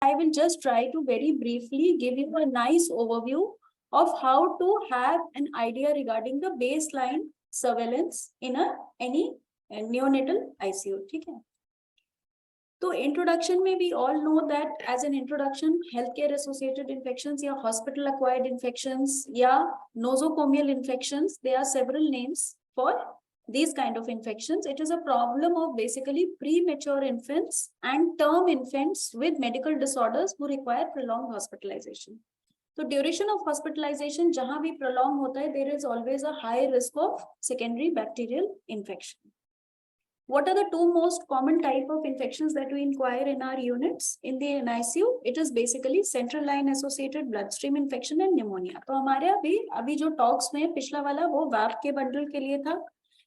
I will just try to very briefly give you a nice overview of how to have an idea regarding the baseline surveillance in any neonatal ICU. ठीक है? तो introduction में we all know that as an introduction health care associated infections या hospital acquired infections या nosocomial infections, they are several names for these kind of infections. It is a problem of basically premature infants and term infants with medical disorders who require prolonged hospitalization. So duration of hospitalization जहाँ भी prolong होता है, there is always a high risk of secondary bacterial infection. What are the two most common type of infections that we inquire in our units in the NICU? It is basically central line associated bloodstream infection and pneumonia. तो हमारे अभी जो talks में पिछला वाला वो VAP के bundle के लिए था,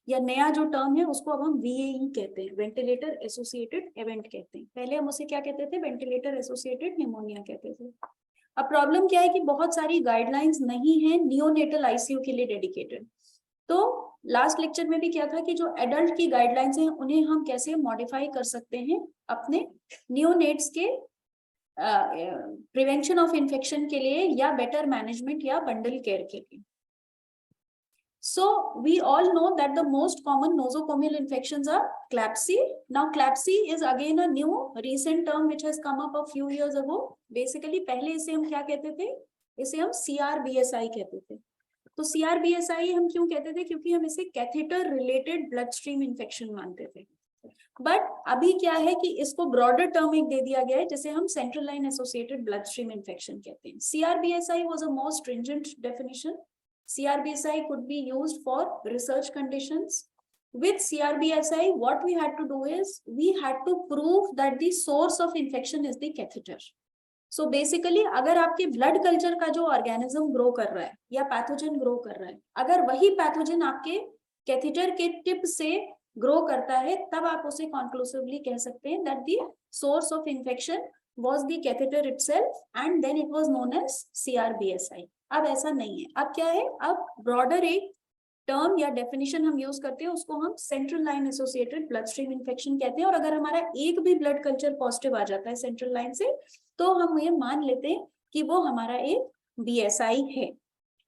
या नया जो टर्म है उसको अब हम VAE कहते हैं, वेंटिलेटर एसोसिएटेड इवेंट कहते हैं. पहले हम उसे क्या कहते थे? वेंटिलेटर एसोसिएटेड निमोनिया कहते थे. अब प्रॉब्लम क्या है कि बहुत सारी गाइडलाइंस नहीं है नियोनेटल आईसीयू के लिए डेडिकेटेड. तो लास्ट लेक्चर में भी क्या था कि जो एडल्ट की गाइडलाइंस हैं उन्हें हम कैसे मॉडिफाई कर सकते हैं अपने नियोनेट्स के प्रिवेंशन ऑफ इन्फेक्शन के लिए या बेटर मैनेजमेंट या बंडल केयर के लिए. So we all know that the most common nosocomial infections are CLABSI. Now CLABSI is again a new recent term which has come up a few years ago. Basically पहले इसे हम क्या कहते थे? इसे हम CRBSI कहते थे. तो CRBSI हम क्यों कहते थे? क्योंकि हम इसे catheter related blood stream infection मानते थे. बट अभी क्या है कि इसको ब्रॉडर टर्म एक दे दिया गया है जिसे हम central line associated blood stream infection कहते हैं. CRBSI was a more stringent definition. CRBSI could be used for research conditions. With CRBSI, what we had to do is we had to prove that the source of infection is the catheter. So basically, अगर आपके blood culture का जो organism grow कर रहा है या pathogen grow कर रहा है, अगर वही pathogen आपके catheter के tip से grow करता है, तब आप उसे conclusively कह सकते हैं that the source of infection was the catheter itself and then it was known as CRBSI. अब ऐसा नहीं है. अब क्या है? अब ब्रॉडर एक टर्म या डेफिनेशन हम यूज करते हैं, उसको हम central line associated blood stream infection कहते हैं. और अगर हमारा एक भी ब्लड कल्चर पॉजिटिव आ जाता है सेंट्रल लाइन से, तो हम ये मान लेते हैं कि वो हमारा एक BSI है.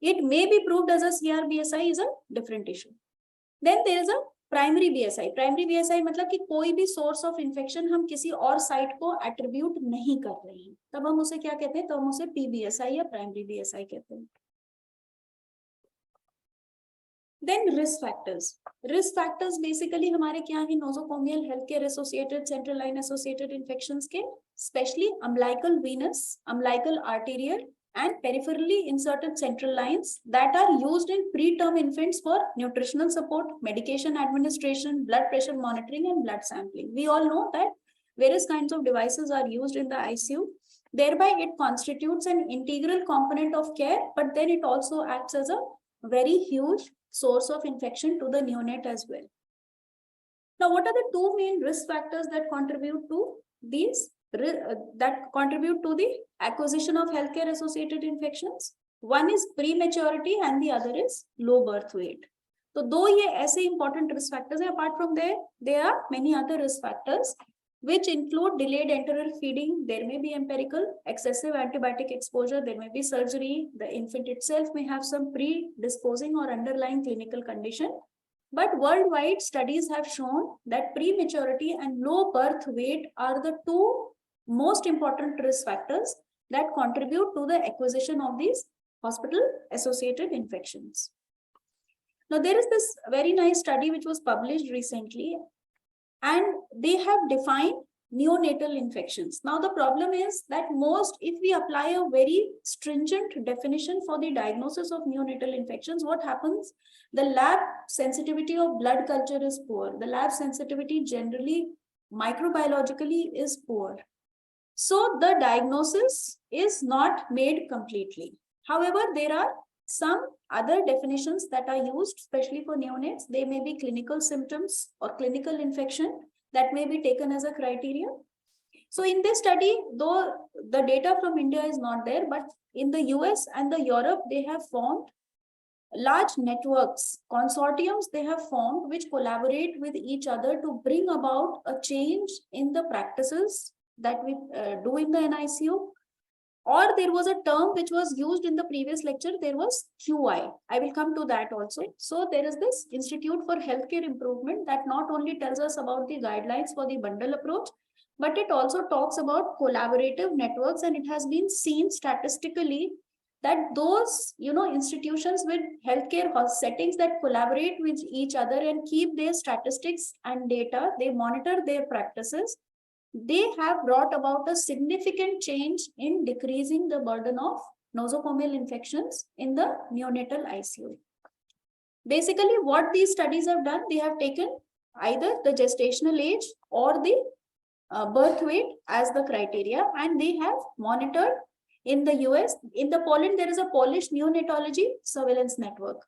It may be proved as a CRBSI is a different issue. Then there is a primary BSI. Primary BSI मतलब कि कोई भी सोर्स ऑफ इन्फेक्शन हम किसी और साइट को एट्रीब्यूट नहीं कर रहे हैं, तब हम उसे क्या कहते हैं? तो हम उसे PBSI या प्राइमरी BSI कहते हैं. Then risk factors. Risk factors basically हमारे क्या है? Nosocomial, health care associated, central line associated infections के, specially umbilical venous, umbilical arterial and peripherally inserted central lines that are used in preterm infants for nutritional support, medication administration, blood pressure monitoring and blood sampling. We all know that various kinds of devices are used in the ICU. Thereby it constitutes an integral component of care, but then it also acts as a very huge source of infection to the neonate as well. Now, what are the two main risk factors that contribute to these the acquisition of healthcare associated infections? One is prematurity and the other is low birth weight. तो दो ये ऐसे important risk factors हैं. Apart from there are many other risk factors which include delayed enteral feeding. There may be empirical, excessive antibiotic exposure, there may be surgery, the infant itself may have some predisposing or underlying clinical condition. But worldwide studies have shown that prematurity and low birth weight are the two most important risk factors that contribute to the acquisition of these hospital associated infections. Now there is this very nice study which was published recently and they have defined neonatal infections. Now the problem is that if we apply a very stringent definition for the diagnosis of neonatal infections, what happens? The lab sensitivity of blood culture is poor. The lab sensitivity generally microbiologically is poor. So the diagnosis is not made completely. However, there are some other definitions that are used, especially for neonates. They may be clinical symptoms or clinical infection that may be taken as a criteria. So in this study, though the data from India is not there, but in the US and the Europe, they have formed large networks, consortiums they have formed which collaborate with each other to bring about a change in the practices that we do in the NICU. Or there was a term which was used in the previous lecture, there was QI. I will come to that also. So there is this Institute for Healthcare Improvement that not only tells us about the guidelines for the bundle approach, but it also talks about collaborative networks, and it has been seen statistically that those institutions with healthcare settings that collaborate with each other and keep their statistics and data, they monitor their practices, they have brought about a significant change in decreasing the burden of nosocomial infections in the neonatal ICU. Basically, what these studies have done, they have taken either the gestational age or the birth weight as the criteria, and they have monitored in the US. In the Poland, there is a Polish neonatology surveillance network.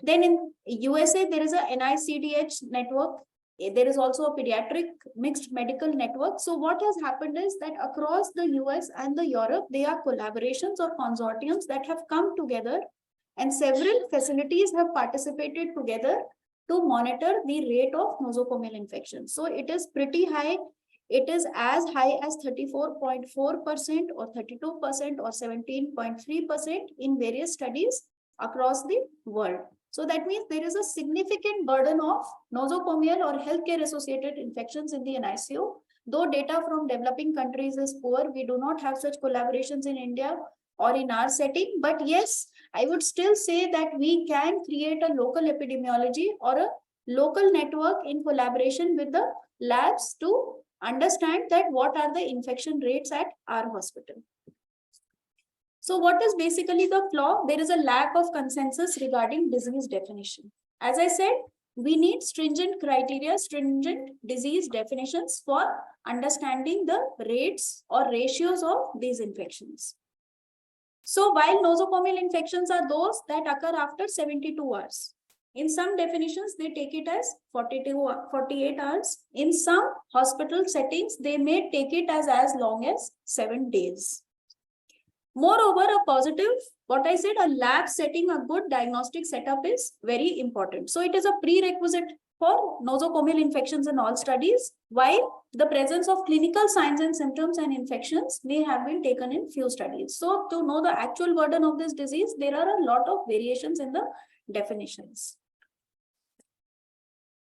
Then in USA, there is a NICDH network. There is also a pediatric mixed medical network. So what has happened is that across the US and the Europe, there are collaborations or consortiums that have come together, and several facilities have participated together to monitor the rate of nosocomial infection. So it is pretty high. It is as high as 34.4% or 32% or 17.3% in various studies across the world. So that means there is a significant burden of nosocomial or healthcare associated infections in the NICU. Though data from developing countries is poor, we do not have such collaborations in India or in our setting. But yes, I would still say that we can create a local epidemiology or a local network in collaboration with the labs to understand that what are the infection rates at our hospital. So what is basically the flaw? There is a lack of consensus regarding disease definition. As I said, we need stringent criteria, stringent disease definitions for understanding the rates or ratios of these infections. So while nosocomial infections are those that occur after 72 hours, in some definitions, they take it as 48 hours. In some hospital settings, they may take it as long as 7 days. Moreover, a positive, what I said, a lab setting, a good diagnostic setup is very important. So it is a prerequisite for nosocomial infections in all studies, while the presence of clinical signs and symptoms and infections may have been taken in few studies. So to know the actual burden of this disease, there are a lot of variations in the definitions.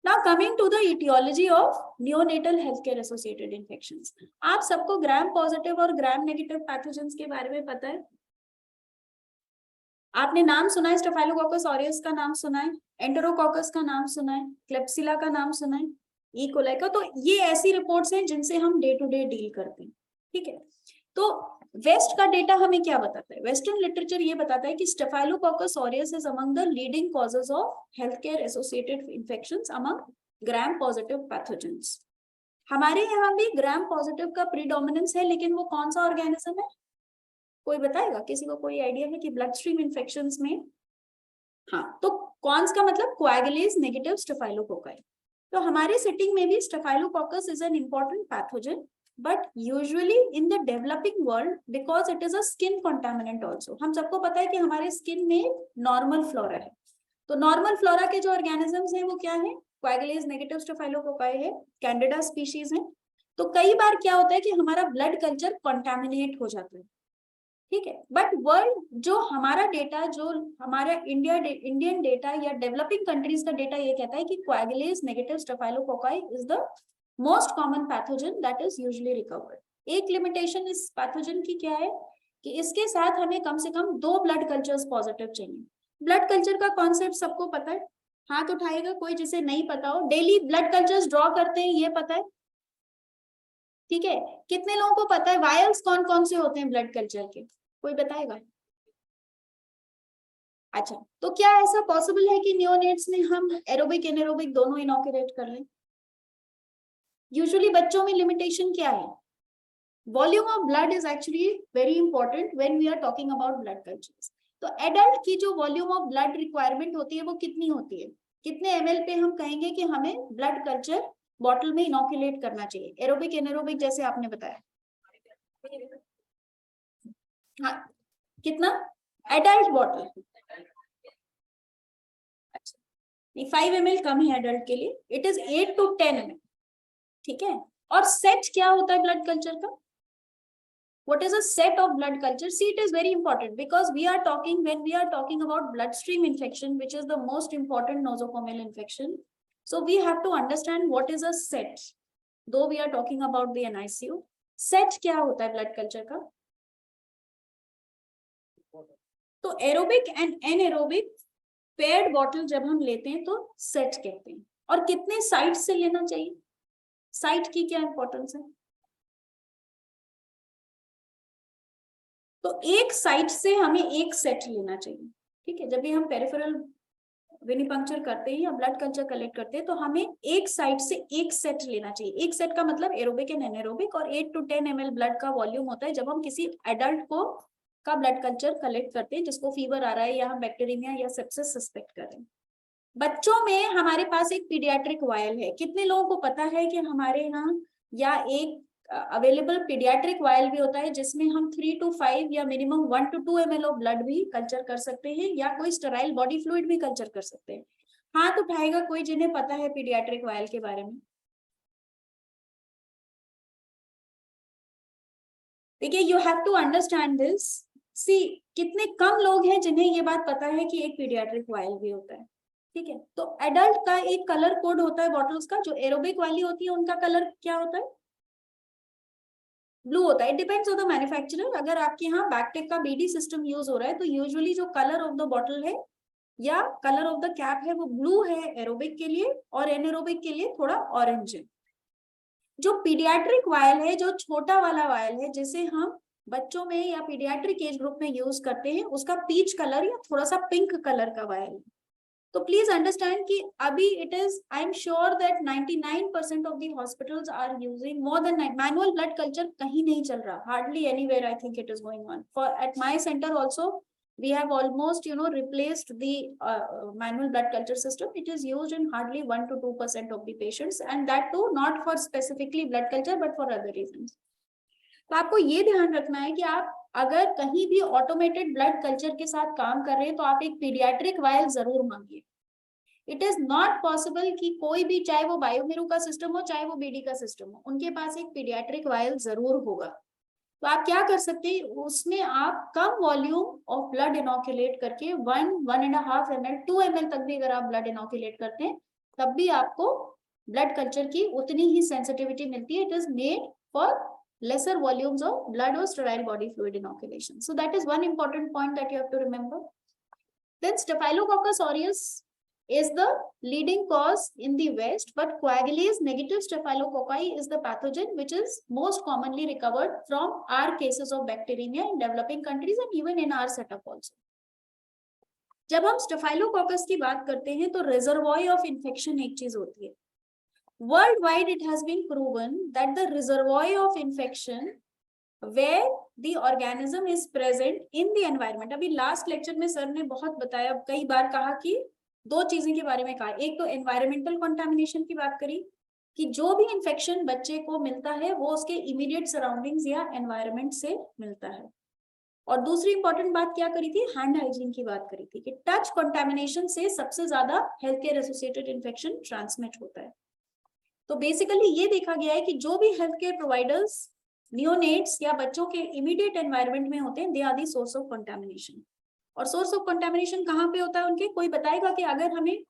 Now coming to the etiology of neonatal healthcare associated infections. आप सबको gram positive और gram negative pathogens के बारे में पता है? आपने नाम सुना है, स्टेफाइलोकोकस ऑरियस का नाम सुना है, एंटेरोकोकस का नाम सुना है, क्लेप्सिला का नाम सुना है, ई कोलाई का। तो ये ऐसी रिपोर्ट्स हैं जिनसे हम डे टू डे डील करते हैं, ठीक है। तो वेस्ट का डेटा हमें क्या बताता है? वेस्टर्न लिटरेचर ये बताता है कि staphylococcus aureus is among the leading causes of health care associated infections among gram positive pathogens. हमारे यहाँ भी ग्राम पॉजिटिव का प्रीडोमिनेंस है, लेकिन वो कौन सा ऑर्गेनिज्म है? कोई बताएगा? किसी को कोई आइडिया है कि ब्लड स्ट्रीम इन्फेक्शंस में? हाँ, तो कॉन्स का मतलब कोएगुलेज नेगेटिव स्टेफाइलोकोकाई। तो हमारे सेटिंग में भी staphylococcus is an important pathogen, but usually in the developing world, because it is a skin contaminant also. हम सबको पता है कि हमारे स्किन में नॉर्मल फ्लोरा है, तो नॉर्मल फ्लोरा के जो ऑर्गेनिजम्स हैं वो क्या है? कोएगुलेज नेगेटिव स्टेफाइलोकोकाई है, कैंडिडा स्पीशीज है। तो कई बार क्या होता है कि हमारा ब्लड कल्चर कंटामिनेट हो जाता है, ठीक है। बट वर्ल्ड जो हमारा डेटा, जो हमारा इंडियन डेटा या डेवलपिंग कंट्रीज का डेटा ये कहता है कि coagulase negative staphylococci is the most common pathogen that is usually recovered. एक लिमिटेशन इस पैथोजन की क्या है कि इसके साथ हमें कम से कम 2 ब्लड कल्चर्स पॉजिटिव चाहिए। ब्लड कल्चर का कॉन्सेप्ट सबको पता है? हाथ उठाएगा कोई जिसे नहीं पता हो। डेली ब्लड कल्चर्स ड्रॉ करते हैं, ये पता है, ठीक है। कितने लोगों को पता है वायल्स कौन कौन से होते हैं ब्लड कल्चर के? कोई बताएगा? अच्छा, तो क्या ऐसा पॉसिबल है कि नियोनेट्स में हम एरोबिक एनारोबिक दोनों इनोकुलेट कर लें? यूजुअली बच्चों में लिमिटेशन क्या है? Volume of blood is actually very important when we are talking about blood cultures. तो एडल्ट की जो वॉल्यूम ऑफ ब्लड रिक्वायरमेंट होती है वो कितनी होती है? कितने ml पे हम कहेंगे कि हमें ब्लड कल्चर बॉटल में इनोकुलेट करना चाहिए? एरोबिक एनारोबिक जैसे आपने बताया, हाँ, कितना? एडल्ट बॉटल, अच्छा, नहीं 5 ml कम है एडल्ट के लिए, इट इज 8 to 10 ml, ठीक है। और सेट क्या होता है ब्लड कल्चर का? What is a set of blood culture? See, it is very important because when we are talking about bloodstream infection, which is the most important nosocomial infection. So we have to understand what is a set. Though we are talking about the NICU, set क्या होता है blood culture का? तो aerobic and anaerobic paired bottle जब हम लेते हैं तो सेट कहते हैं। और कितने साइट से लेना चाहिए? साइट की क्या इंपॉर्टेंस है? तो एक साइट से हमें एक सेट लेना चाहिए, ठीक है। जब भी हम पेरिफेरल वेनिपंक्चर करते हैं या ब्लड कल्चर कलेक्ट करते हैं तो हमें एक साइट से एक सेट लेना चाहिए। एक सेट का मतलब एरोबिक एंड एनारोबिक, और 8 to 10 ml ब्लड का वॉल्यूम होता है जब हम किसी एडल्ट को का ब्लड कल्चर कलेक्ट करते हैं जिसको फीवर आ रहा है या हम बैक्टीरिया या सेप्सिस सस्पेक्ट कर रहे हैं। बच्चों में हमारे पास एक पीडियाट्रिक वायल है। कितने लोगों को पता है कि हमारे यहाँ या एक अवेलेबल पीडियाट्रिक वायल भी होता है जिसमें हम 3 to 5 या minimum 1 to 2 ml of blood भी कल्चर कर सकते हैं, या कोई स्टेराइल बॉडी फ्लूइड भी कल्चर कर सकते हैं। हाथ उठाएगा कोई जिन्हें पता है पीडियाट्रिक वायल के बारे में। देखिए, you have to understand this. See, कितने कम लोग हैं जिन्हें ये बात पता है कि एक पीडियाट्रिक वायल भी होता है, ठीक है। तो एडल्ट का एक कलर कोड होता है बॉटल्स का। जो एरोबिक वाली होती है उनका कलर क्या होता है? ब्लू होता है। It depends on the manufacturer. अगर आपके यहाँ बैकटेक का बीडी सिस्टम यूज हो रहा है तो यूजुअली जो कलर ऑफ द बॉटल है या कलर ऑफ द कैप है वो ब्लू है एरोबिक के लिए, और एनएरोबिक के लिए थोड़ा ऑरेंज है। जो पीडियाट्रिक वायल है, जो छोटा वाला वायल है जिसे हम बच्चों में या पीडियाट्रिक एज ग्रुप में यूज करते हैं, उसका पीच कलर या थोड़ा सा पिंक कलर का वायल है। तो प्लीज अंडरस्टैंड कि अभी it is, I am sure that 99% of the hospitals are using more than manual blood culture. कहीं नहीं चल रहा, hardly anywhere I think it is going on. For at my centre also we have almost replaced the manual blood culture system. It is used in hardly 1 to 2% of the patients, and that too not for specifically blood culture but for other reasons. तो आपको ये ध्यान रखना है कि आप अगर कहीं भी ऑटोमेटेड ब्लड कल्चर के साथ काम कर रहे हैं तो आप एक पीडियाट्रिक वायल जरूर मांगिए। इट इज नॉट पॉसिबल कि कोई भी, चाहे वो बायोमेरू का सिस्टम हो चाहे वो बीडी का सिस्टम हो, उनके पास एक पीडियाट्रिक वायल जरूर होगा। तो आप क्या कर सकते हैं, उसमें आप कम वॉल्यूम ऑफ ब्लड इनोकुलेट करके 1.5 ml 2 ml तक भी अगर आप ब्लड इनोकुलेट करते हैं तब भी आपको ब्लड कल्चर की उतनी ही सेंसिटिविटी मिलती है। It is made for lesser volumes of blood or sterile body fluid inoculation. So that is one important point that you have to remember. Then Staphylococcus aureus is the leading cause in the West, but coagulase negative staphylococci is the pathogen which is most commonly recovered from our cases of bacteremia in developing countries and even in our setup also. जब हम staphylococcus की बात करते हैं तो reservoir of infection एक चीज होती है। Worldwide, it has been proven that the reservoir of infection where the organism is present in the environment. अभी लास्ट लेक्चर में सर ने बहुत बताया, कई बार कहा कि दो चीजें के बारे में कहा। एक तो एनवायरमेंटल कंटामिनेशन की बात करी कि जो भी इन्फेक्शन बच्चे को मिलता है वो उसके इमीडिएट सराउंडिंग्स या एनवायरमेंट से मिलता है। और दूसरी इंपॉर्टेंट बात क्या करी थी, हैंड हाइजीन की बात करी थी कि टच कंटामिनेशन से सबसे ज्यादा health care associated infection transmit होता है। तो बेसिकली ये देखा गया है कि जो भी हेल्थ केयर प्रोवाइडर्स नियोनेट्स या बच्चों के इमीडिएट एनवायरनमेंट में होते हैं, they are the source of contamination. और सोर्स ऑफ कंटामिनेशन कहाँ पे होता है उनके? कोई बताएगा कि अगर हमें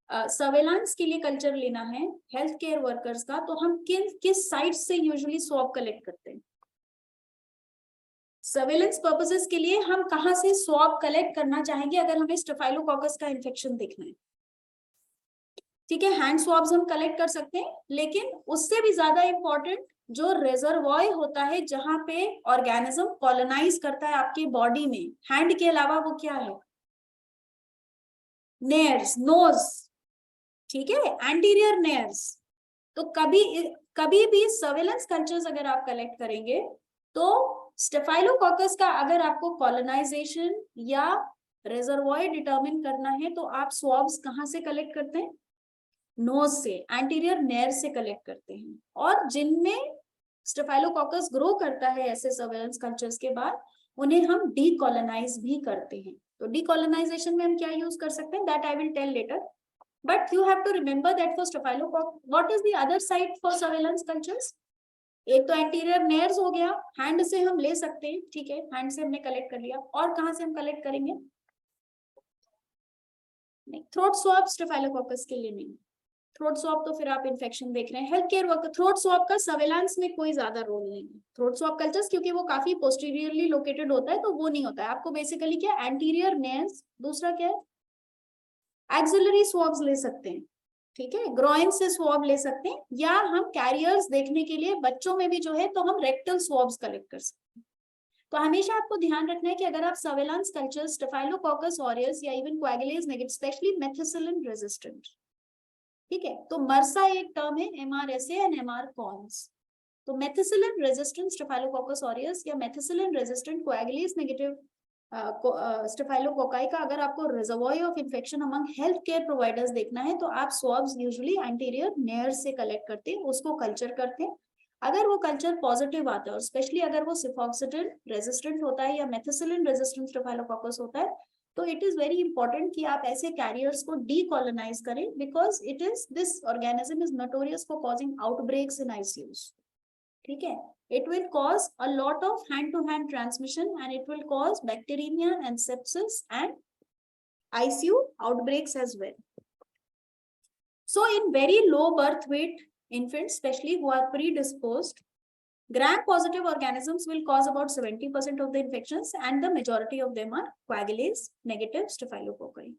सर्वेलांस के लिए कल्चर लेना है हेल्थ केयर वर्कर्स का तो हम किस साइट से यूजुअली स्वैब कलेक्ट करते हैं? सर्वेलेंस पर्पसेस के लिए हम कहाँ से स्वैब कलेक्ट करना चाहेंगे अगर हमें स्टेफाइलोकोकस का इन्फेक्शन देखना है? ठीक है, हैंड स्वैब्स हम कलेक्ट कर सकते हैं, लेकिन उससे भी ज्यादा इंपॉर्टेंट जो रिजर्वॉयर होता है जहां पे ऑर्गेनिज्म कॉलोनाइज करता है आपके बॉडी में, हैंड के अलावा वो क्या है? नेयर्स, नोज, ठीक है, एंटीरियर नेयर्स। तो कभी भी सर्वेलेंस कल्चर्स अगर आप कलेक्ट करेंगे तो स्टेफाइलोकोकस का अगर आपको कॉलोनाइजेशन या रिजर्वॉयर डिटरमिन करना है तो आप स्वैब्स कहाँ से कलेक्ट करते हैं? नोज से, एंटीरियर नेयर से कलेक्ट करते हैं। और जिनमें स्टेफाइलोकोकस ग्रो करता है ऐसे सर्वेलेंस कल्चर्स के बाद उन्हें हम डीकोलोनाइज भी करते हैं। तो डीकोलोनाइजेशन में हम क्या यूज कर सकते हैं, that I will tell later, but you have to remember that for staphylococcus what is the other site for surveillance cultures? एक तो एंटीरियर नेयर्स हो गया, हैंड से हम ले सकते हैं, ठीक है, हैंड से हमने कलेक्ट कर लिया। और कहाँ से हम कलेक्ट करेंगे? नहीं, थ्रोट स्वैब स्टेफाइलोकोकस के लिए नहीं। थ्रोट स्वैब तो फिर आप इन्फेक्शन देख रहे हैं, health care worker. Throat swab का सर्वेलांस में कोई ज्यादा रोल नहीं है। थ्रोट स्वैब कल्चर्स क्योंकि वो काफी पोस्टीरियरली लोकेटेड होता है, तो वो नहीं होता है। आपको बेसिकली क्या, एंटीरियर नेयर्स, दूसरा क्या है, एक्सिलरी स्वैब्स ले सकते हैं, ठीक है, ग्रॉइन से स्वैब ले सकते हैं, या हम कैरियर्स देखने के लिए बच्चों में भी जो है तो हम रेक्टल स्वैब्स कलेक्ट कर सकते हैं। तो हमेशा आपको ध्यान रखना है कि अगर आप सर्वेलांस कल्चर स्टेफाइलोकोकस ऑरियस या even coagulase negative, specially methicillin resistant, ठीक है, तो मर्सा एक टर्म है, MRSA एंड MR कॉन्स। तो मेथिसिलिन रेजिस्टेंट स्टेफाइलोकोकस ऑरियस या methicillin resistant coagulase negative staphylococci का अगर आपको reservoir of infection among health care providers देखना है, तो आप स्वैब्स यूजुअली एंटीरियर नेयर से कलेक्ट करते हैं, उसको कल्चर करते हैं। अगर वो कल्चर पॉजिटिव आता है, और स्पेशली अगर वो सिफॉक्सिडिन रेजिस्टेंट होता है या मेथिसिलिन रेजिस्टेंट स्टेफाइलोकोकस होता है, तो इट इज वेरी इंपॉर्टेंट कि आप ऐसे कैरियर्स को डीकोलोनाइज करें, because it is this organism is notorious for causing outbreaks in ICUs, ठीक है। It will cause a lot of hand-to-hand transmission, and it will cause bacteremia and sepsis and ICU outbreaks as well. So in very low birth weight infants, especially who are predisposed, gram-positive organisms will cause about 70% of the infections, and the majority of them are coagulase negative staphylococci.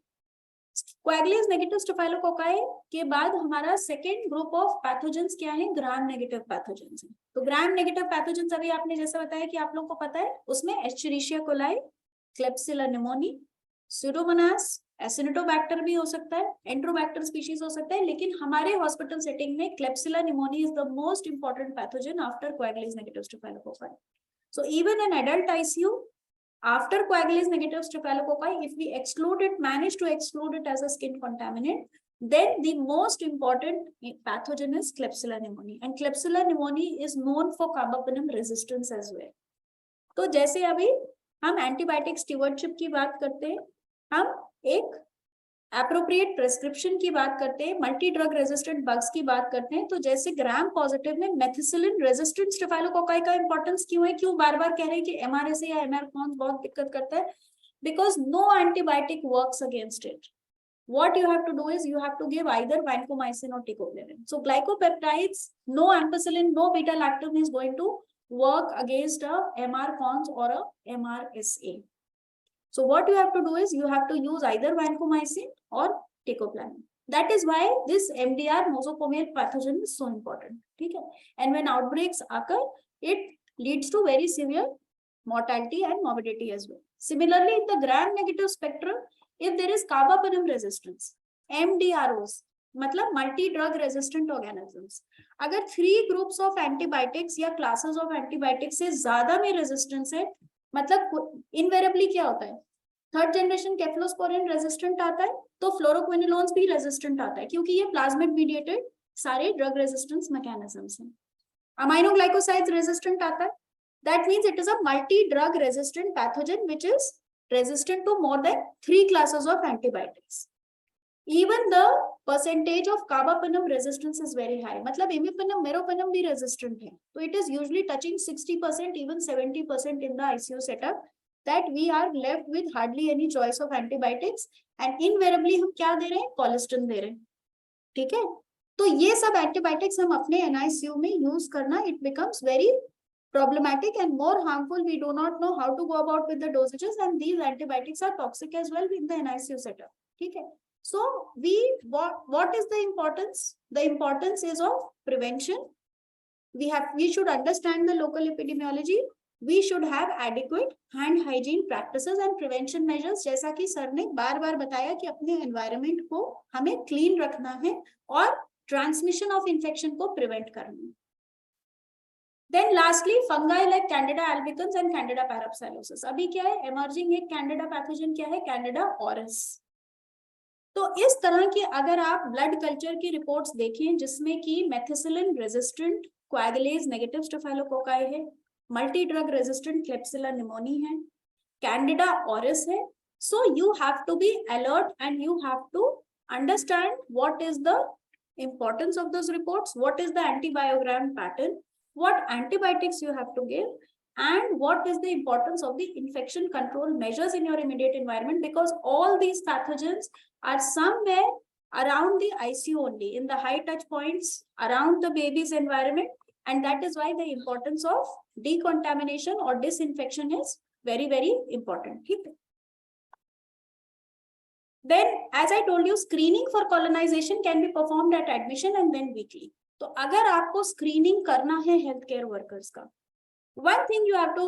Coagulase negative staphylococci के बाद हमारा second group of pathogens क्या है? Gram negative pathogens है। तो gram negative pathogens अभी आपने जैसा बताया कि आप लोगों को पता है, उसमें Escherichia coli, Klebsiella pneumoniae, Pseudomonas, Acinetobacter भी हो सकता है, एंट्रोबैक्टर स्पीशीज हो सकता है, लेकिन हमारे हॉस्पिटल सेटिंग में Klebsiella pneumoniae is the most important pathogen after coagulase negative staphylococci. So even in adult ICU, after coagulase negative staphylococci, if we exclude it, manage to exclude it as a skin contaminant, then the most important pathogen is Klebsiella pneumoniae, and Klebsiella pneumoniae is known for carbapenem resistance as well. तो जैसे अभी हम antibiotic stewardship की बात करते हैं, हम एक एप्रोप्रिएट प्रेस्क्रिप्शन की बात करते हैं, मल्टी ड्रग रेजिस्टेंट बग्स की बात करते हैं, तो जैसे ग्राम पॉजिटिव में मेथिसिलिन रेजिस्टेंट स्टेफाइलोकोकाई का इंपॉर्टेंस क्यों है, क्यों बार बार कह रहे हैं कि MRSA या MR कॉन्स बहुत दिक्कत करता है? Because no antibiotic works against it. What you have to do is you have to give either vancomycin or teicoplanin. So glycopeptides, no ampicillin, no beta-lactam is going to work against a MR cons or a MRSA. So what you have to do is you have to use either vancomycin or teicoplanin. That is why this MDR nosocomial pathogen is so important. Okay? And when outbreaks occur, it leads to very severe mortality and morbidity as well. Similarly, in the gram-negative spectrum, if there is carbapenem resistance, MDROs, मतलब multi drug resistant organisms, अगर 3 groups of antibiotics या classes of antibiotics से ज्यादा में resistance है, मतलब invariably क्या होता है, थर्ड जनरेशन केफ्लोस्पोरिन रेजिस्टेंट आता है, तो फ्लोरोक्विनोलोन्स भी रेजिस्टेंट आता है, क्योंकि ये प्लाज्मिड मीडिएटेड सारे ड्रग रेजिस्टेंस मैकेनिज्म्स हैं। अमाइनोग्लाइकोसाइड्स रेजिस्टेंट आता है, that means it is a multi-drug resistant pathogen which is resistant to more than 3 classes of antibiotics. Even the percentage of carbapenem resistance is very high. मतलब imipenem, meropenem भी resistant है, तो it is usually touching 60%, even 70% in the ICU setup, that we are left with hardly any choice of antibiotics, and invariably हम क्या दे रहे हैं? कोलेस्टिन दे रहे हैं, ठीक है। तो ये सब एंटीबायोटिक्स हम अपने NICU में यूज करना, it becomes very problematic and more harmful. We do not know how to go about with the dosages, and these antibiotics are toxic as well in the NICU setup. ठीक है, so what is the importance? The importance is of prevention. We should understand the local epidemiology. We should have adequate hand hygiene practices and prevention measures. जैसा कि sir ने बार बार बताया कि अपने environment को हमें clean रखना है और transmission of infection को prevent करना है. Then lastly, fungi like Candida albicans and Candida parapsilosis. अभी क्या है? Emerging एक Candida pathogen क्या है? Candida auris. तो इस तरह की अगर आप ब्लड कल्चर की रिपोर्ट्स देखें जिसमें कि methicillin resistant coagulase negative staphylococci है, multi drug resistant Klebsiella pneumoniae है, कैंडिडा ऑरिस है, so you have to be alert and you have to understand what is the importance of those reports, what is the antibiogram pattern, what antibiotics you have to give, and what is the importance of the infection control measures in your immediate environment, because all these pathogens are somewhere around the ICU only, in the high touch points around the baby's environment. And that is why the importance of decontamination or disinfection is very, very important. Then, as I told you, screening for colonization can be performed at admission and then weekly. तो अगर आपको screening करना है healthcare workers का, one thing you have to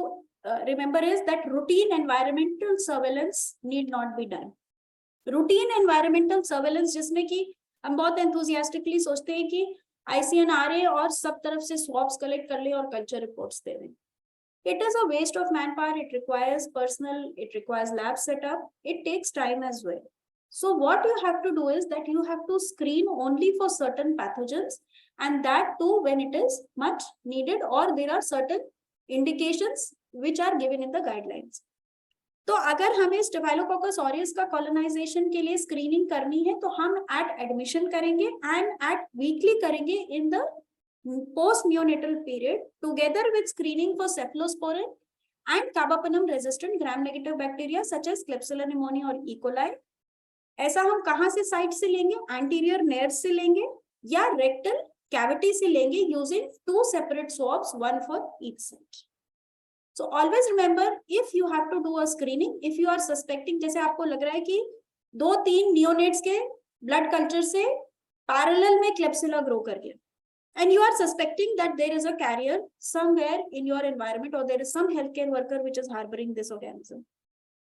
remember is that routine environmental surveillance need not be done. Routine environmental surveillance जिसमें कि हम बहुत enthusiastically सोचते हैं कि ICNRA और सब तरफ से swabs collect कर ले और culture reports दे दें. It is a waste of manpower. It requires personnel. It requires lab setup. It takes time as well. So what you have to do is that you have to screen only for certain pathogens, and that too when it is much needed or there are certain indications which are given in the guidelines. तो अगर हमें staphylococcus aureus का colonisation के लिए screening करनी है तो हम एट एडमिशन करेंगे एंड एट वीकली करेंगे in the post neonatal period together with screening for cephalosporin and carbapenem resistant gram negative bacteria such as Klebsiella pneumoniae और E. coli. ऐसा हम कहां से साइट से लेंगे? एंटीरियर नेयर से लेंगे या रेक्टल कैविटी से लेंगे using 2 separate swabs, one for each site. So always remember, if you have to do a screening, if you are suspecting, जैसे आपको लग रहा है कि 2-3 neonates के blood culture से parallel में Klebsiella grow कर गया, and you are suspecting that there is a carrier somewhere in your environment or there is some healthcare worker which is harboring this organism.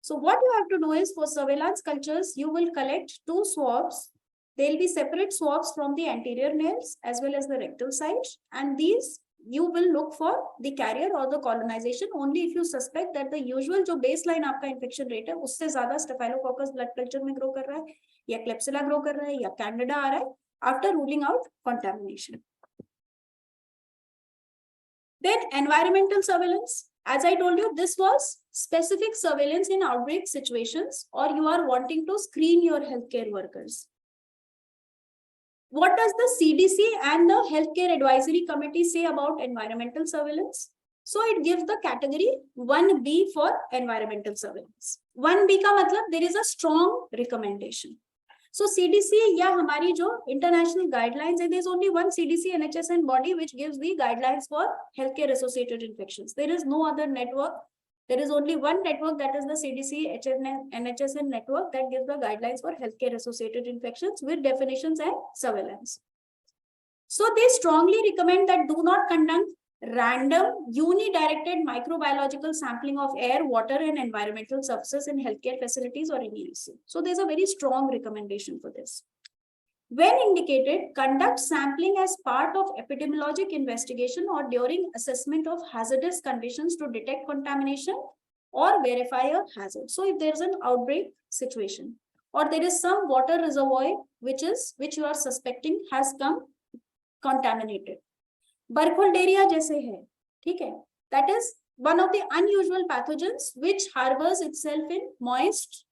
So what you have to do is, for surveillance cultures, you will collect 2 swabs. There will be separate swabs from the anterior nails as well as the rectal side, and these you will look for the carrier or the colonization only if you suspect that the usual जो baseline आपका infection rate है उससे ज्यादा Staphylococcus blood culture में grow कर रहा है या Klebsiella grow कर रहा है या Candida आ रहा है, after ruling out contamination. Then environmental surveillance, as I told you, this was specific surveillance in outbreak situations, or you are wanting to screen your healthcare workers. What does the CDC and the Healthcare Advisory Committee say about environmental surveillance? So it gives the category 1B for environmental surveillance. 1B का मतलब there is a strong recommendation. So CDC या हमारी जो international guidelines है, there is only one CDC NHSN body which gives the guidelines for healthcare associated infections. There is no other network. There is only one network, that is the CDC NHSN network, that gives the guidelines for healthcare associated infections with definitions and surveillance. So they strongly recommend that do not conduct random unidirected microbiological sampling of air, water and environmental surfaces in healthcare facilities or in ELC. So there's a very strong recommendation for this. When indicated, conduct sampling as part of epidemiologic investigation or during assessment of hazardous conditions to detect contamination or verify a hazard. So if there's an outbreak situation or there is some water reservoir which you are suspecting has come contaminated, Burkholderia जैसे है, ठीक है, that is one of the unusual pathogens which harbors itself in moist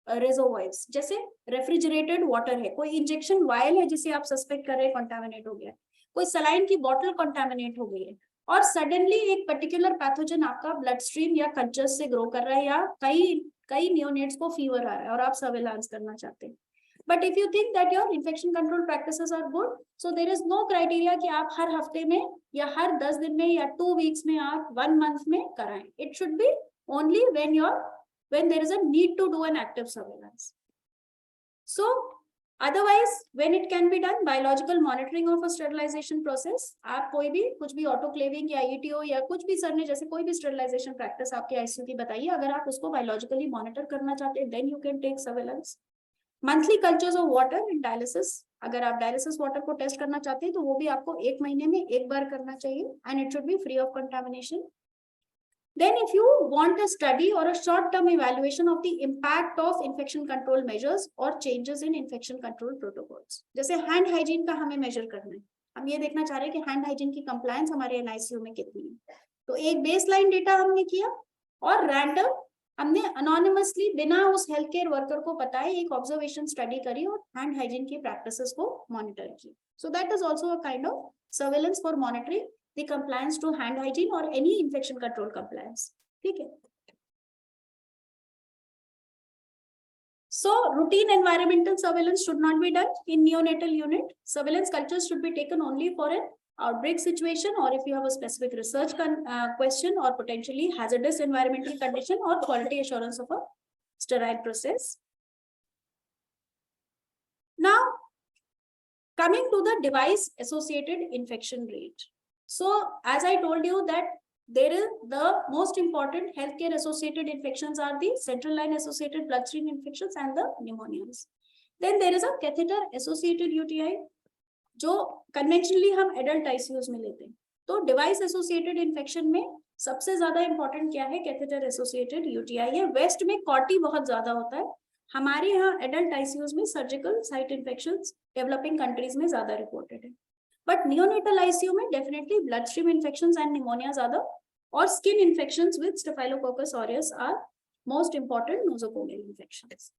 reservoirs. जैसे refrigerated water है, कोई injection vial है जिसे आप सस्पेक्ट कर रहे हैं कंटामिनेट हो गया, कोई सलाइन की बॉटल कंटामिनेट हो गई है, और सडनली एक पर्टिकुलर पैथोजन आपका ब्लड स्ट्रीम या कल्चर से ग्रो कर रहा है या कई नियोनेट्स को फीवर आ रहा है और आप सर्वेलांस करना चाहते हैं. But if you think that your infection control practices are good, so there is no criteria कि आप हर हफ्ते में या हर 10 दिन में या 2 weeks में आप 1 month में कराएं. It should be only when there is a need to do an active surveillance. So otherwise, when it can be done, biological monitoring of a sterilization process. आप कोई भी कुछ भी autoclaving या ETO या कुछ भी सर ने जैसे कोई भी sterilization practice आपके ICU की बताइए, अगर आप उसको biologically monitor करना चाहते हैं, then you can take surveillance. Monthly cultures of water and dialysis. अगर आप dialysis water को टेस्ट करना चाहते हैं तो वो भी आपको 1 महीने में एक बार करना चाहिए, and it should be free of contamination. Then if you want a study or a short-term evaluation of the impact of infection control measures or changes in infection control protocols, जैसे hand hygiene का हमें measure करना है, हम ये देखना चाह रहे हैं कि hand hygiene की compliance हमारे NICU में कितनी है, तो एक baseline data हमने किया और random हमने anonymously बिना उस healthcare worker को बताए एक observation study करी और hand hygiene की practices को monitor की. So that is also a kind of surveillance for monitoring the compliance to hand hygiene or any infection control compliance. ठीक है. So routine environmental surveillance should not be done in neonatal unit. Surveillance cultures should be taken only for an outbreak situation, or if you have a specific research question or potentially hazardous environmental condition or quality assurance of a sterile process. Now, coming to the device associated infection rate. So as I told you that there is the most important healthcare associated infections are the central line associated bloodstream infections and the pneumonias. Then there is a catheter associated UTI, जो conventionally हम adult ICUs में लेते हैं. तो device associated infection में सबसे ज्यादा important क्या है? कैथेटर एसोसिएटेड यूटीआई है. वेस्ट में कॉटी बहुत ज्यादा होता है. हमारे यहाँ एडल्ट आईसीयूज में surgical site infections developing countries में ज्यादा रिपोर्टेड है. बट नियोनेटल आईसीयू में definitely blood stream infections and pneumonia ज्यादा, और skin infections with staphylococcus aureus are most important nosocomial infections.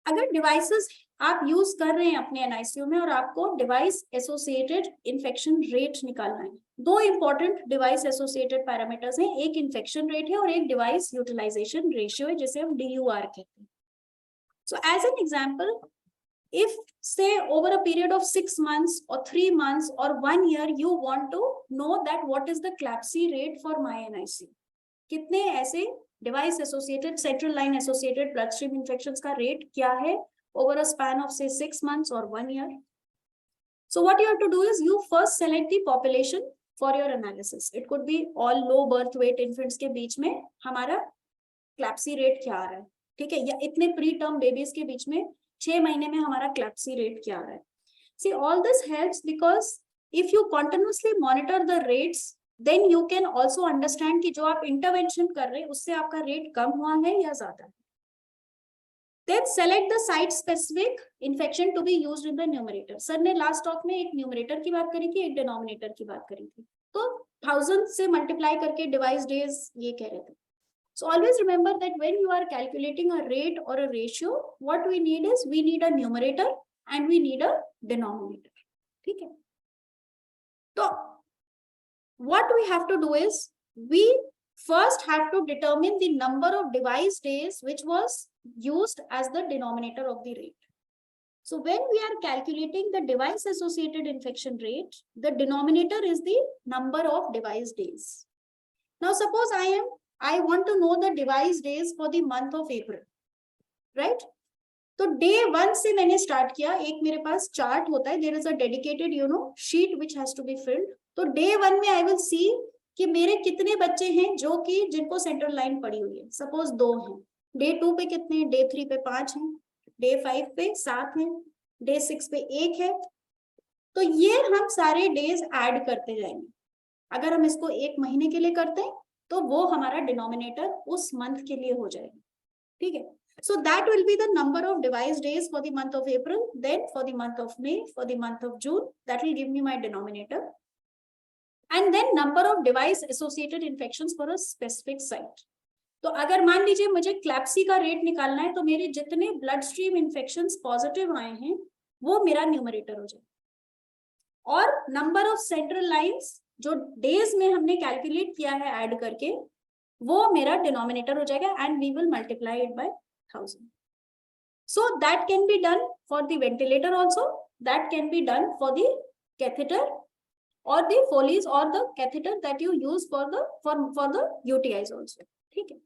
अगर डिवाइसेस आप यूज कर रहे हैं अपने एनआईसीयू में और आपको डिवाइस एसोसिएटेड इन्फेक्शन रेट निकालना है, दो इंपॉर्टेंट डिवाइस एसोसिएटेड पैरामीटर्स हैं. एक इन्फेक्शन रेट है और एक डिवाइस यूटिलाइजेशन रेशियो है, जिसे हम DUR कहते हैं. So as an example, if say over a period of 6 months or 3 months or 1 year you want to know that what is the CLABSI rate for my NICU, कितने ऐसे device associated central line associated bloodstream infections का rate क्या है over a span of say 6 months or 1 year. So what you have to do is you first select the population for your analysis. It could be all low birth weight infants के बीच में हमारा CLABSI rate क्या आ रहा है, ठीक है, या इतने प्री टर्म बेबीज के बीच में 6 महीने में हमारा CLABSI रेट क्या आ रहा है. See, all this helps because if you continuously monitor the rates, then you can also understand कि जो आप इंटरवेंशन कर रहे हैं उससे आपका रेट कम हुआ है या ज्यादा है. Then select the site specific infection to be used in the numerator. Sir ने लास्ट टॉक में एक न्यूमरेटर की बात करी थी, एक डिनोमिनेटर की बात करी थी. तो 1000 से मल्टीप्लाई करके डिवाइस डेज ये कह रहे थे. So always remember that when you are calculating a rate or a ratio, what we need is we need a numerator and we need a denominator. ठीक है. तो what we have to do is we first have to determine the number of device days which was used as the denominator of the rate. So when we are calculating the device associated infection rate, the denominator is the number of device days. Now suppose I want to know the device days for the month of April, right? तो day 1 से मैंने start किया. एक मेरे पास chart होता है, there is a dedicated sheet which has to be filled. तो day 1 में I will see कि मेरे कितने बच्चे हैं जो कि जिनको सेंट्रल लाइन पड़ी हुई है. सपोज 2 हैं. day 2 पे कितने हैं? day 3 पे 5 हैं. day 5 पे 7 हैं. day 6 पे 1 है. तो ये हम सारे डेज ऐड करते जाएंगे. अगर हम इसको 1 महीने के लिए करते हैं तो वो हमारा डिनोमिनेटर उस मंथ के लिए हो जाएगा. ठीक है. So that will be the number of device days for the month of April. Then for the month of May, for the month of June, that will give me my denominator. And then number of device associated infections for a specific site. तो अगर मान लीजिए मुझे CLABSI का rate निकालना है तो मेरे जितने ब्लड स्ट्रीम इन्फेक्शंस पॉजिटिव आए हैं वो मेरा न्यूमरेटर हो जाएगा. और नंबर ऑफ सेंट्रल लाइंस जो डेज में हमने कैलकुलेट किया है ऐड करके वो मेरा डिनोमिनेटर हो जाएगा. And we will multiply it by 1000. So that can be done for the ventilator also, that can be done for the catheter और द फोलीज और the catheter that you use for the UTIs also. ठीक है.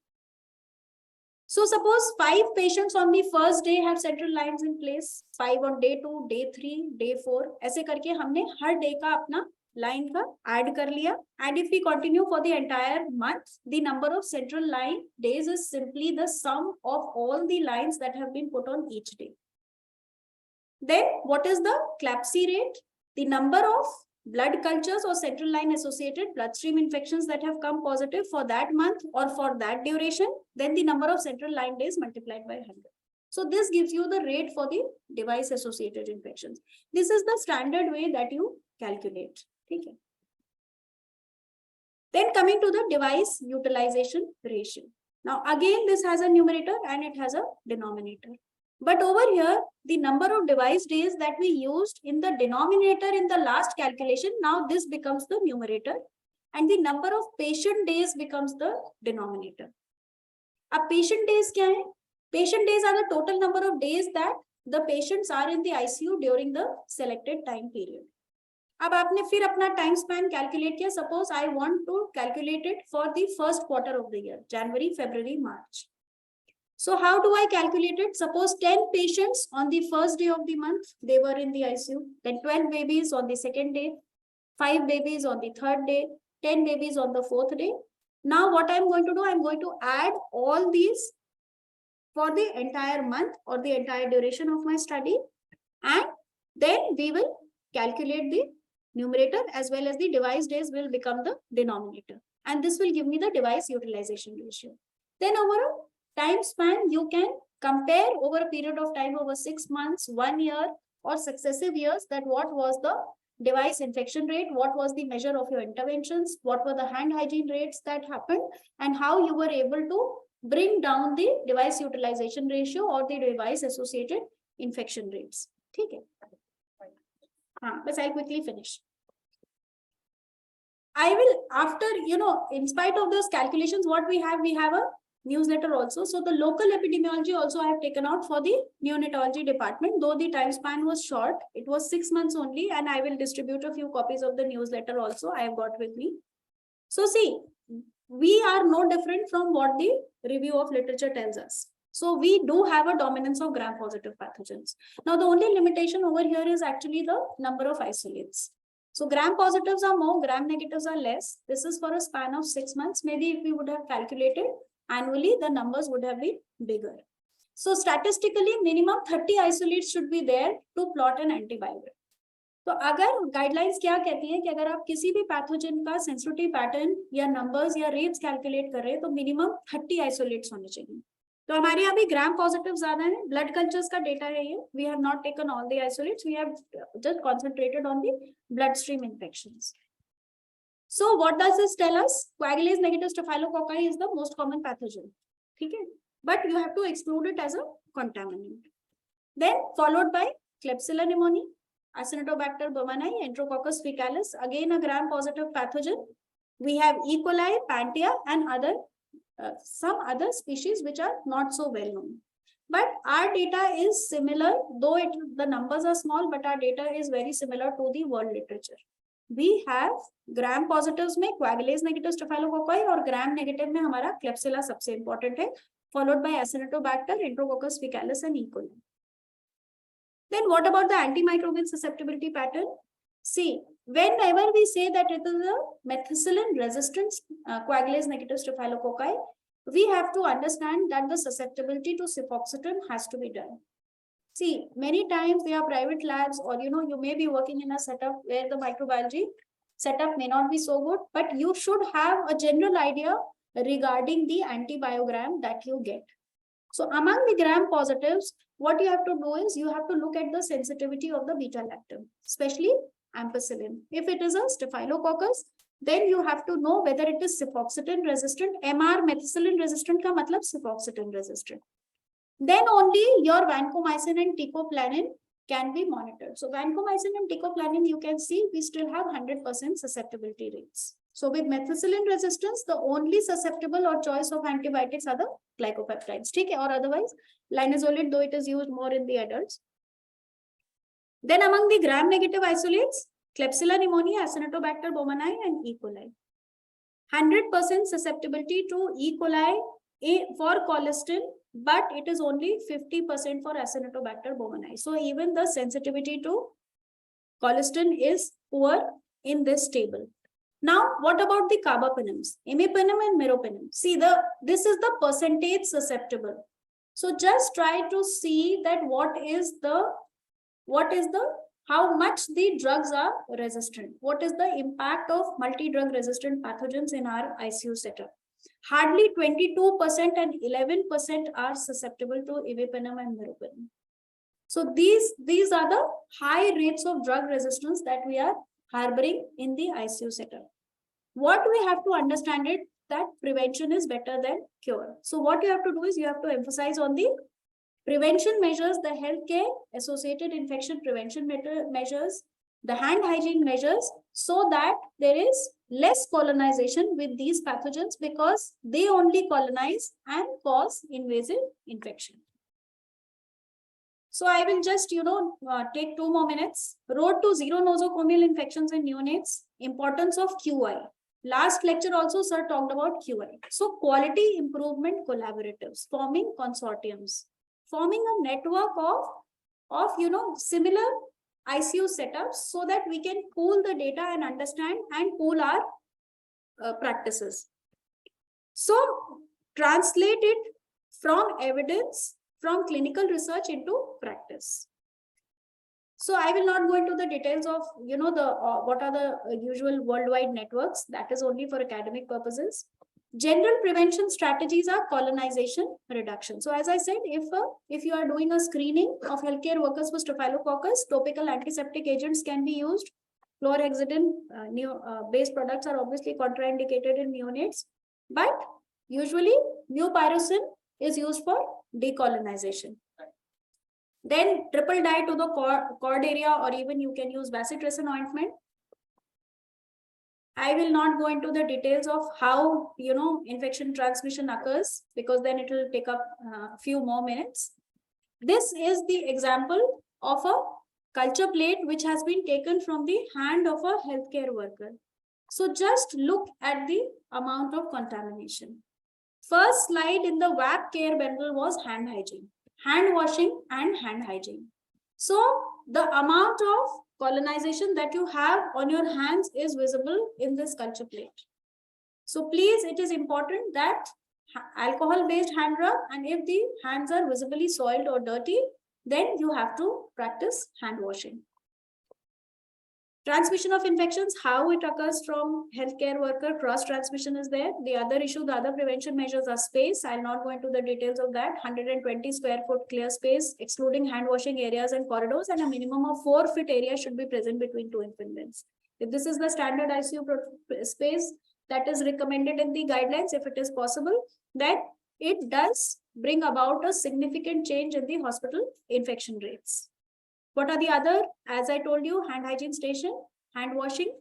So suppose 5 patients on the first day have central lines in place, 5 on day 2, day 3, day 4, ऐसे करके हमने हर day का अपना line का ऐड कर लिया. And if we continue for the entire month, the number of central line days is simply the sum of all the lines that have been put on each day. Then what is the CLABSI rate? The number of blood cultures or central line associated bloodstream infections that have come positive for that month or for that duration, then the number of central line days multiplied by 100. So this gives you the rate for the device associated infections. This is the standard way that you calculate. Okay. Then coming to the device utilization ratio. Now again this has a numerator and it has a denominator. But over here, the number of device days that we used in the denominator in the last calculation, now this becomes the numerator, and the number of patient days becomes the denominator. अब patient days क्या है? Patient days are the total number of days that the patients are in the ICU during the selected time period. अब आपने फिर अपना time span calculate किया. Suppose I want to calculate it for the first quarter of the year, January, February, March. So how do I calculate it? Suppose 10 patients on the first day of the month, they were in the ICU. Then 12 babies on the second day, 5 babies on the third day, 10 babies on the fourth day. Now what I'm going to do, I'm going to add all these for the entire month or the entire duration of my study. And then we will calculate the numerator as well as the device days will become the denominator. And this will give me the device utilization ratio. Then overall, time span, you can compare over a period of time over 6 months, 1 year, or successive years, that what was the device infection rate, what was the measure of your interventions, what were the hand hygiene rates that happened, and how you were able to bring down the device utilization ratio or the device associated infection rates. ठीक है? हाँ, but I'll quickly finish. I will, after, in spite of those calculations, what we have a newsletter also. So the local epidemiology also I have taken out for the neonatology department, though the time span was short. It was 6 months only, and I will distribute a few copies of the newsletter also I have got with me. So see, we are no different from what the review of literature tells us. So we do have a dominance of gram-positive pathogens. Now the only limitation over here is actually the number of isolates. So gram-positives are more, gram-negatives are less. This is for a span of 6 months. Maybe if we would have calculated annually, the numbers would have been bigger. So statistically, minimum 30 isolates should be there to plot an antibiogram. तो अगर guidelines क्या कहती है कि अगर आप किसी भी पैथोजन का सेंसिटिविटी पैटर्न या नंबर्स या रेट्स कैलकुलेट कर रहे हैं तो मिनिमम 30 आइसोलेट्स होने चाहिए. तो हमारे यहाँ भी ग्राम पॉजिटिव ज्यादा है. ब्लड कल्चर्स का डेटा है ये. We have not taken all the isolates, we have just concentrated on the blood stream infections. So what does this tell us? Coagulase negative staphylococci is the most common pathogen. Okay? But you have to exclude it as a contaminant. Then followed by Klebsiella pneumoniae, Acinetobacter baumannii, Enterococcus faecalis, again a gram-positive pathogen. We have E. coli, Pantia, and some other species which are not so well known. But our data is similar, though the numbers are small, but our data is very similar to the world literature. We have gram positives में coagulase negative staphylococci और gram negative में हमारा Klebsiella सबसे important है, followed by Acinetobacter, Enterococcus faecalis and E. coli. Then what about the antimicrobial susceptibility pattern? See, whenever we say that it is a methicillin resistant coagulase negative staphylococci, we have to understand that the susceptibility to cefoxitin has to be done. See, many times they are private labs, or you may be working in a setup where the microbiology setup may not be so good, but you should have a general idea regarding the antibiogram that you get. So among the gram positives, what you have to do is you have to look at the sensitivity of the beta-lactam, especially ampicillin. If it is a staphylococcus, then you have to know whether it is cefoxitin resistant. MR methicillin resistant ka matlab cefoxitin resistant. Then only your vancomycin and teicoplanin can be monitored. So vancomycin and teicoplanin, you can see we still have 100% susceptibility rates. So with methicillin resistance, the only susceptible or choice of antibiotics are the glycopeptides. Okay? Or otherwise, linezolid, though it is used more in the adults. Then among the gram-negative isolates, Klebsiella pneumoniae, Acinetobacter baumannii, and E. coli. 100% susceptibility to E. coli for colistin, but it is only 50% for Acinetobacter baumannii. So even the sensitivity to colistin is poor in this table. Now, what about the carbapenems, imipenem and meropenem? See, this is the percentage susceptible. So just try to see that how much the drugs are resistant. What is the impact of multi-drug resistant pathogens in our ICU setup? Hardly 22% and 11% are susceptible to imipenem and meropenem. So these are the high rates of drug resistance that we are harboring in the ICU setup. What we have to understand is that prevention is better than cure. So what you have to do is you have to emphasize on the Prevention measures, the healthcare associated infection prevention measures, the hand hygiene measures, so that there is less colonization with these pathogens because they only colonize and cause invasive infection. So I will just, take 2 more minutes. Road to zero nosocomial infections in neonates, importance of QI. Last lecture also sir talked about QI. So quality improvement collaboratives, forming consortiums, forming a network of similar ICU setups so that we can pool the data and understand and pool our practices. So translate it from evidence, from clinical research into practice. So I will not go into the details of, what are the usual worldwide networks. That is only for academic purposes. General prevention strategies are colonization reduction. So as I said, if you are doing a screening of healthcare workers for Staphylococcus, topical antiseptic agents can be used. Chlorhexidine based products are obviously contraindicated in neonates, but usually mupirocin is used for decolonization. Then triple dye to the cord area, or even you can use bacitracin ointment. I will not go into the details of how infection transmission occurs, because then it will take up a few more minutes. This is the example of a culture plate which has been taken from the hand of a healthcare worker. So just look at the amount of contamination. First slide in the WAP care bundle was hand hygiene, hand washing and hand hygiene. So the amount of colonization that you have on your hands is visible in this culture plate. So please, it is important that alcohol based hand rub, and if the hands are visibly soiled or dirty, then you have to practice hand washing. Transmission of infections, how it occurs from healthcare worker, cross transmission is there. The other issue, the other prevention measures are space. I'll not go into the details of that. 120 square foot clear space, excluding hand washing areas and corridors, and a minimum of 4 feet area should be present between 2 infant beds. If this is the standard ICU space that is recommended in the guidelines, if it is possible, then it does bring about a significant change in the hospital infection rates. What are the other? As I told you, hand hygiene station, hand washing,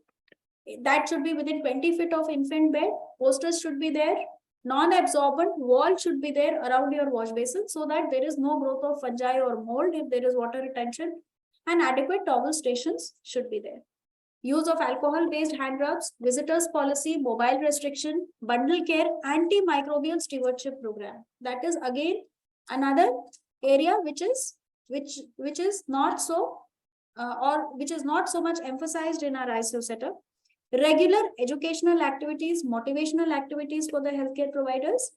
that should be within 20 feet of infant bed. Posters should be there. Non-absorbent wall should be there around your wash basin so that there is no growth of fungi or mold if there is water retention. And adequate towel stations should be there. Use of alcohol-based hand rubs, visitors policy, mobile restriction, bundle care, antimicrobial stewardship program. That is again another area which is not so which is not so much emphasized in our ICU setup. Regular educational activities, motivational activities for the healthcare providers.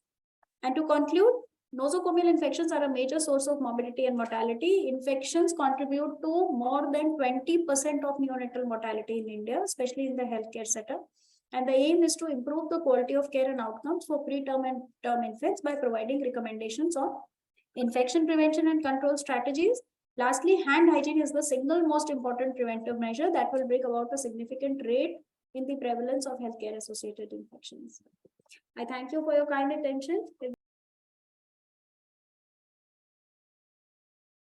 And to conclude, nosocomial infections are a major source of morbidity and mortality. Infections contribute to more than 20% of neonatal mortality in India, especially in the healthcare setup. And the aim is to improve the quality of care and outcomes for preterm and term infants by providing recommendations on infection prevention and control strategies. Lastly, hand hygiene is the single most important preventive measure that will bring about a significant rate in the prevalence of healthcare associated infections. I thank you for your kind attention.